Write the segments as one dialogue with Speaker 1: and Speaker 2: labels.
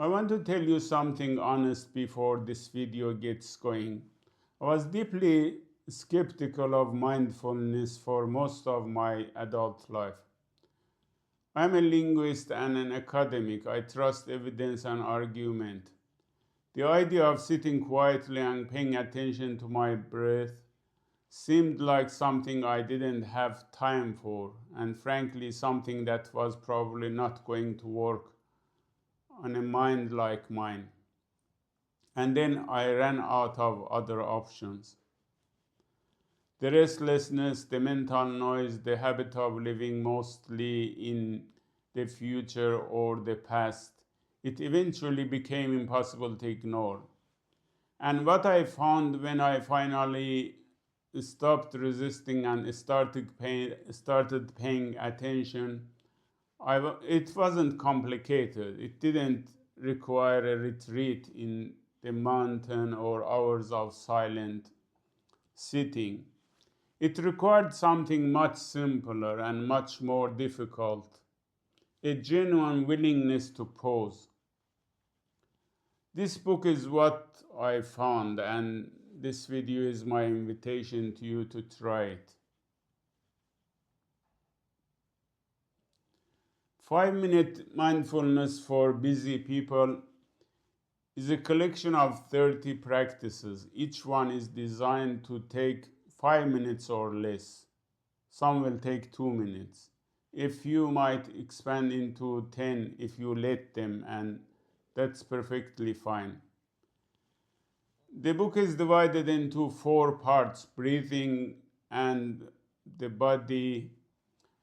Speaker 1: I want to tell you something honest before this video gets going. I was deeply skeptical of mindfulness for most of my adult life. I'm a linguist and an academic. I trust evidence and argument. The idea of sitting quietly and paying attention to my breath seemed like something I didn't have time for, and frankly, something that was probably not going to work on a mind like mine. And then I ran out of other options. The restlessness, the mental noise, the habit of living mostly in the future or the past, it eventually became impossible to ignore. And what I found when I finally stopped resisting and started paying attention, it wasn't complicated. It didn't require a retreat in the mountain or hours of silent sitting. It required something much simpler and much more difficult, a genuine willingness to pause. This book is what I found, and this video is my invitation to you to try it. 5-Minute Mindfulness for Busy People is a collection of 30 practices. Each one is designed to take 5 minutes or less. Some will take 2 minutes. A few might expand into 10 if you let them, and that's perfectly fine. The book is divided into 4 parts: breathing and the body,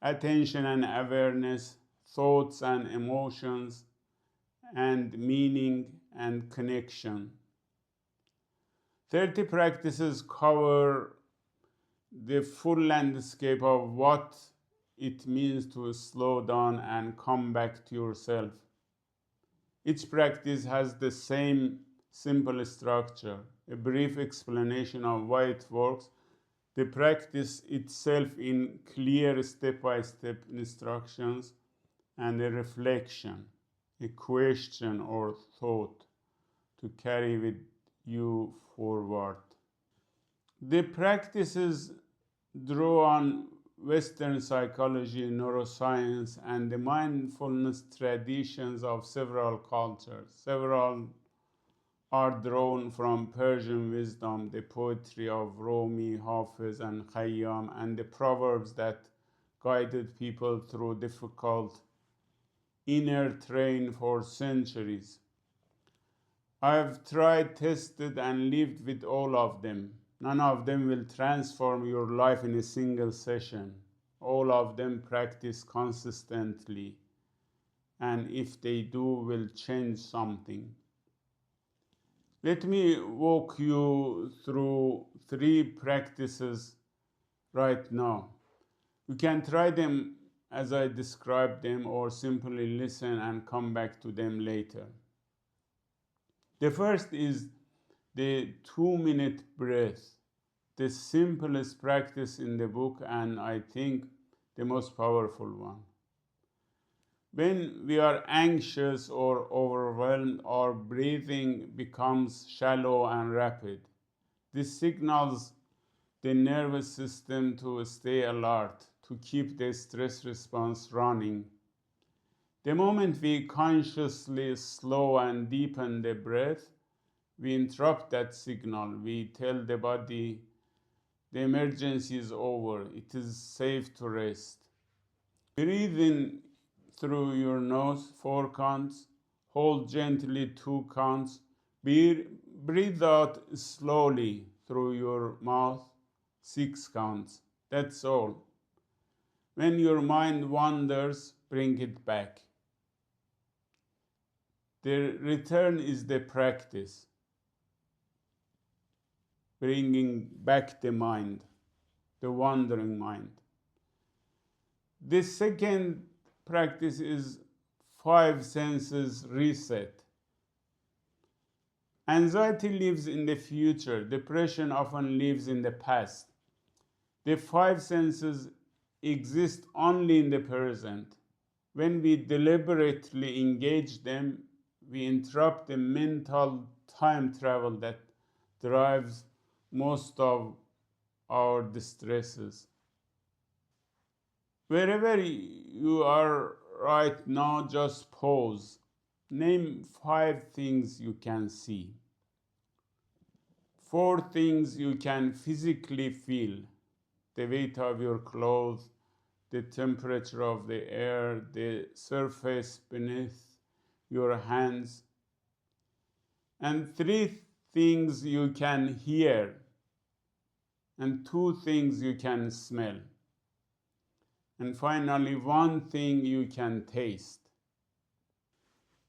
Speaker 1: attention and awareness, thoughts and emotions, and meaning and connection. 30 practices cover the full landscape of what it means to slow down and come back to yourself. Each practice has the same simple structure: a brief explanation of why it works, the practice itself in clear step-by-step instructions, and a reflection, a question or thought to carry with you forward. The practices draw on Western psychology, neuroscience, and the mindfulness traditions of several cultures. Several are drawn from Persian wisdom, the poetry of Rumi, Hafiz, and Khayyam, and the proverbs that guided people through difficult inner terrain for centuries. I have tried, tested, and lived with all of them. None of them will transform your life in a single session. All of them practice consistently, and if they do, will change something. Let me walk you through 3 practices right now. You can try them as I describe them, or simply listen and come back to them later. The first is the 2-minute breath, the simplest practice in the book, and I think the most powerful one. When we are anxious or overwhelmed, our breathing becomes shallow and rapid. This signals the nervous system to stay alert, to keep the stress response running. The moment we consciously slow and deepen the breath, we interrupt that signal. We tell the body the emergency is over. It is safe to rest. Breathe in through your nose 4 counts. Hold gently 2 counts. Breathe out slowly through your mouth 6 counts. That's all. When your mind wanders, bring it back. The return is the practice, bringing back the mind, the wandering mind. The second practice is 5 senses reset. Anxiety lives in the future. Depression often lives in the past. The 5 senses exist only in the present. When we deliberately engage them, We interrupt the mental time travel that drives most of our distresses. Wherever you are right now, just pause. Name 5 things you can see, 4 things you can physically feel: the weight of your clothes, the temperature of the air, the surface beneath your hands, and 3 things you can hear, and 2 things you can smell, and finally 1 thing you can taste.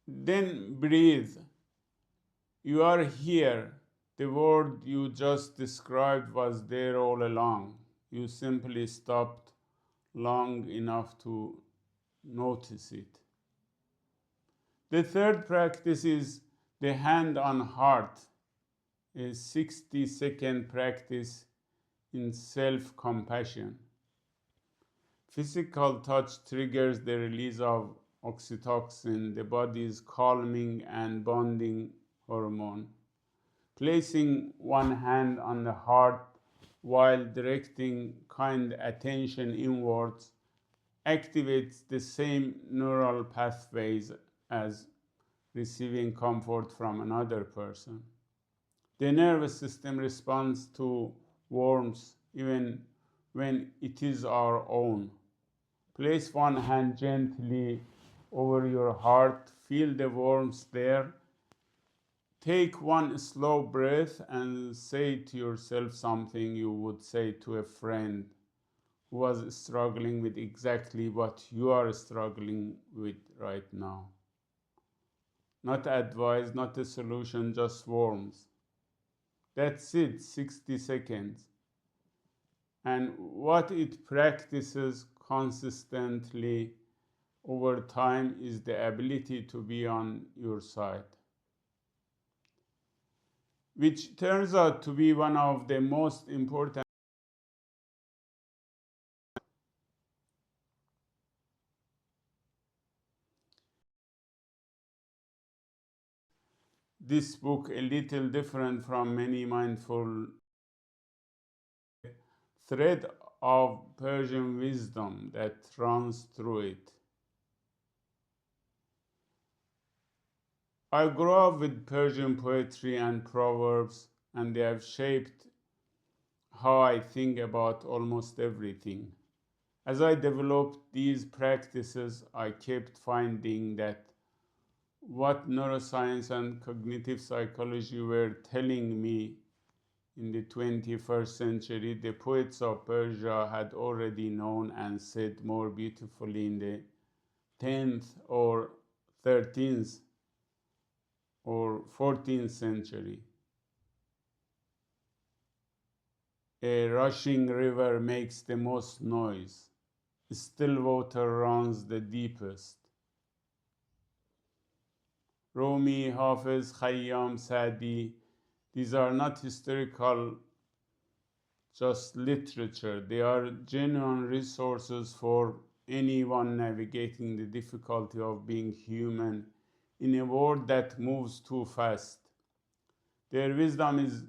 Speaker 1: Then breathe. You are here. The word you just described was there all along. You simply stopped long enough to notice it. The third practice is the hand on heart, a 60-second practice in self compassion. Physical touch triggers the release of oxytocin, the body's calming and bonding hormone. Placing one hand on the heart while directing kind attention inwards activates the same neural pathways as receiving comfort from another person. The nervous system responds to warmth even when it is our own. Place one hand gently over your heart, feel the warmth there. Take one slow breath and say to yourself something you would say to a friend who was struggling with exactly what you are struggling with right now. Not advice, not a solution, just warmth. That's it, 60 seconds. And what it practices consistently over time is the ability to be on your side, which turns out to be one of the most important. This book, a little different from many mindful, thread of Persian wisdom that runs through it. I grew up with Persian poetry and proverbs, and they have shaped how I think about almost everything. As I developed these practices, I kept finding that what neuroscience and cognitive psychology were telling me in the 21st century, the poets of Persia had already known and said more beautifully in the 10th or 13th or 14th century. A rushing river makes the most noise. Still water runs the deepest. Rumi, Hafiz, Khayyam, Sadi, these are not historical, just literature. They are genuine resources for anyone navigating the difficulty of being human in a world that moves too fast. Their wisdom is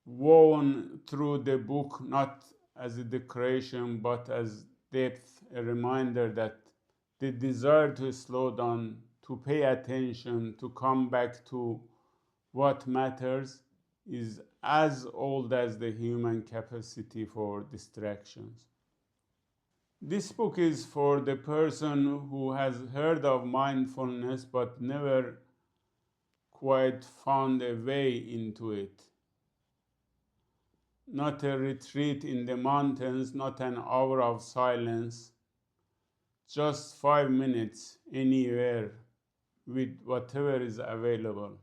Speaker 1: woven through the book not as a decoration but as depth, a reminder that the desire to slow down, to pay attention, to come back to what matters is as old as the human capacity for distractions. This book is for the person who has heard of mindfulness but never quite found a way into it. Not a retreat in the mountains, not an hour of silence, just 5 minutes anywhere with whatever is available.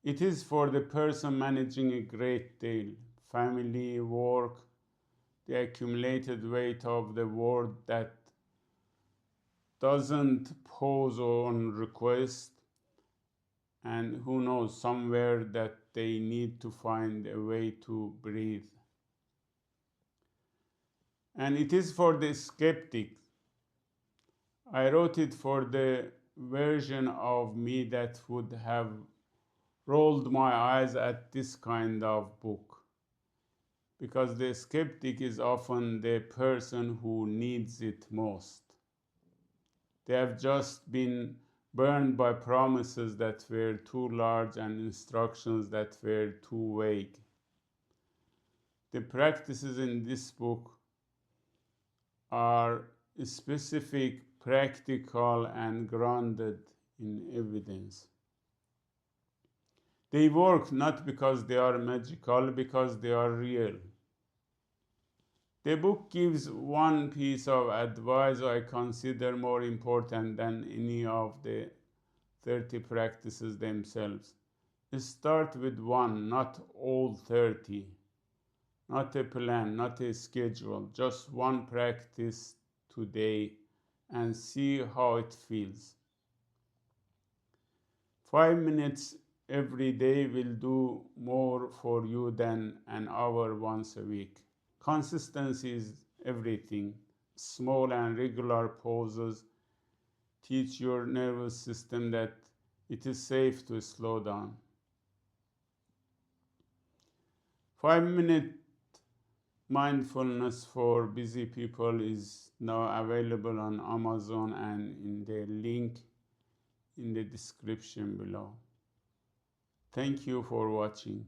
Speaker 1: It is for the person managing a great deal: family, work, the accumulated weight of the world that doesn't pause on request, and who knows, somewhere that they need to find a way to breathe. And it is for the skeptic. I wrote it for the version of me that would have rolled my eyes at this kind of book, because the skeptic is often the person who needs it most. They have just been burned by promises that were too large and instructions that were too vague. The practices in this book are specific, practical, and grounded in evidence. They work not because they are magical, because they are real. The book gives one piece of advice I consider more important than any of the 30 practices themselves. Start with one, not all 30. Not a plan, not a schedule, just one practice today and see how it feels. 5 minutes every day will do more for you than an hour once a week. Consistency is everything. Small and regular pauses teach your nervous system that it is safe to slow down. 5-minute mindfulness for busy people is now available on Amazon and in the link in the description below. Thank you for watching.